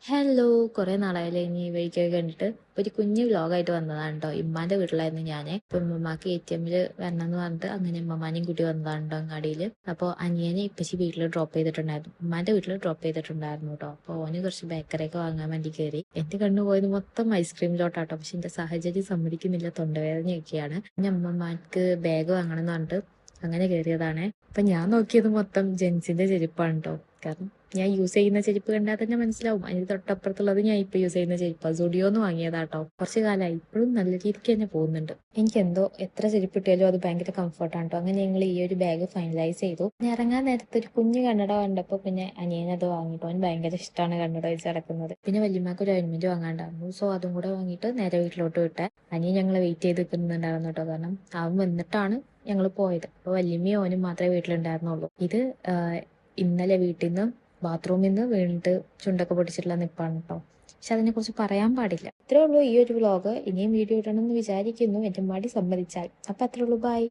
Hello! കുറേ നാളായല്ലേ ഇനി ഈ വഴിക്കൊക്കെ കണ്ടിട്ട്. ഒരു കുഞ്ഞു വ്ലോഗായിട്ട് വന്നതാണ് ട്ടോ. ഇമ്മാന്റെ വീട്ടിലായിരുന്നു ഞാന്. അപ്പൊ ഇമ്മമ്മാക്ക് എടിഎമ്മില് വരണംന്ന് പറഞ്ഞിട്ട് അങ്ങനെ ഇമ്മമ്മാനെയും കൂട്ടി വന്നതാണ് ട്ടോ അങ്ങാടിയില്. അപ്പൊ അനിയനെ ഇപ്പച്ചി വീട്ടില് ഡ്രോപ്പ് ചെയ്തിട്ടുണ്ടായിരുന്നു. ഉമ്മാന്റെ വീട്ടില് ഡ്രോപ്പ് ചെയ്തിട്ടുണ്ടായിരുന്നു ട്ടോ. അപ്പൊ ഓന് കുറച്ച് ബേക്കറിയൊക്കെ വാങ്ങാൻ വേണ്ടി കയറി. എന്റെ കണ്ണ് പോയത് മൊത്തം ഐസ്ക്രീമിലോട്ടാട്ടോ. പക്ഷെ എന്റെ സാഹചര്യം സമ്മതിക്കുന്നില്ല, തൊണ്ടവേദനയൊക്കെയാണ്. പിന്നെ ഇമ്മമ്മാക്ക് ബാഗ് വാങ്ങണം എന്ന് പറഞ്ഞിട്ട് അങ്ങനെ കയറിയതാണ്. അപ്പൊ ഞാൻ നോക്കിയത് മൊത്തം ജെൻസിന്റെ ചെരുപ്പാണ് ട്ടോ. കാരണം ഞാൻ യൂസ് ചെയ്യുന്ന ചെരുപ്പ് കണ്ടാൽ തന്നെ മനസ്സിലാവും. അതിന് തൊട്ടപ്പുറത്തുള്ളത് ഞാൻ ഇപ്പൊ യൂസ് ചെയ്യുന്ന ചെരുപ്പാണ്. സുഡിയോന്ന് വാങ്ങിയതാട്ടോ. കുറച്ച് കാലമായി ഇപ്പോഴും നല്ല രീതിക്ക് തന്നെ പോകുന്നുണ്ട്. എനിക്ക് എന്തോ എത്ര ചെരുപ്പ് ഇട്ടാലും അത് ഭയങ്കര കംഫർട്ടാണ് ട്ടോ. അങ്ങനെ ഞങ്ങൾ ഈ ഒരു ബാഗ് ഫൈനലൈസ് ചെയ്തു. പിന്നെ ഇറങ്ങാൻ നേരത്തെ ഒരു കുഞ്ഞു കണ്ണട കണ്ടപ്പോൾ പിന്നെ അനിയനത് വാങ്ങിട്ടോ. അവന് ഭയങ്കര ഇഷ്ടമാണ് കണ്ണട വെച്ച് നടക്കുന്നത്. പിന്നെ വല്യമ്മക്ക് ഒരു ഓയിൻമെന്റ് വാങ്ങാണ്ടായിരുന്നു. സോ അതും കൂടെ വാങ്ങിയിട്ട് നേരെ വീട്ടിലോട്ട് വിട്ടെ. അനിയൻ ഞങ്ങളെ വെയിറ്റ് ചെയ്ത് നിൽക്കുന്നുണ്ടായിരുന്നു കേട്ടോ. കാരണം അവൻ വന്നിട്ടാണ് ഞങ്ങൾ പോയത്. അപ്പോൾ വല്യമ്മയും ഓനും മാത്രമേ വീട്ടിലുണ്ടായിരുന്നുള്ളൂ. ഇത് ഇന്നലെ വീട്ടിൽ നിന്ന് ബാത്റൂമിൽ നിന്ന് വീണിട്ട് ചുണ്ടൊക്കെ പൊട്ടിച്ചിട്ടുള്ള നിപ്പാണ് കേട്ടോ. പക്ഷെ അതിനെക്കുറിച്ച് പറയാൻ പാടില്ല. ഇത്രേ ഉള്ളൂ ഈ ഒരു വ്ലോഗ്. ഇനിയും വീഡിയോ ഇടണം എന്ന് വിചാരിക്കുന്നു, എൻ്റെ മടി സമ്മതിച്ചാൽ. അപ്പം അത്രേ ഉള്ളൂ. ബൈ.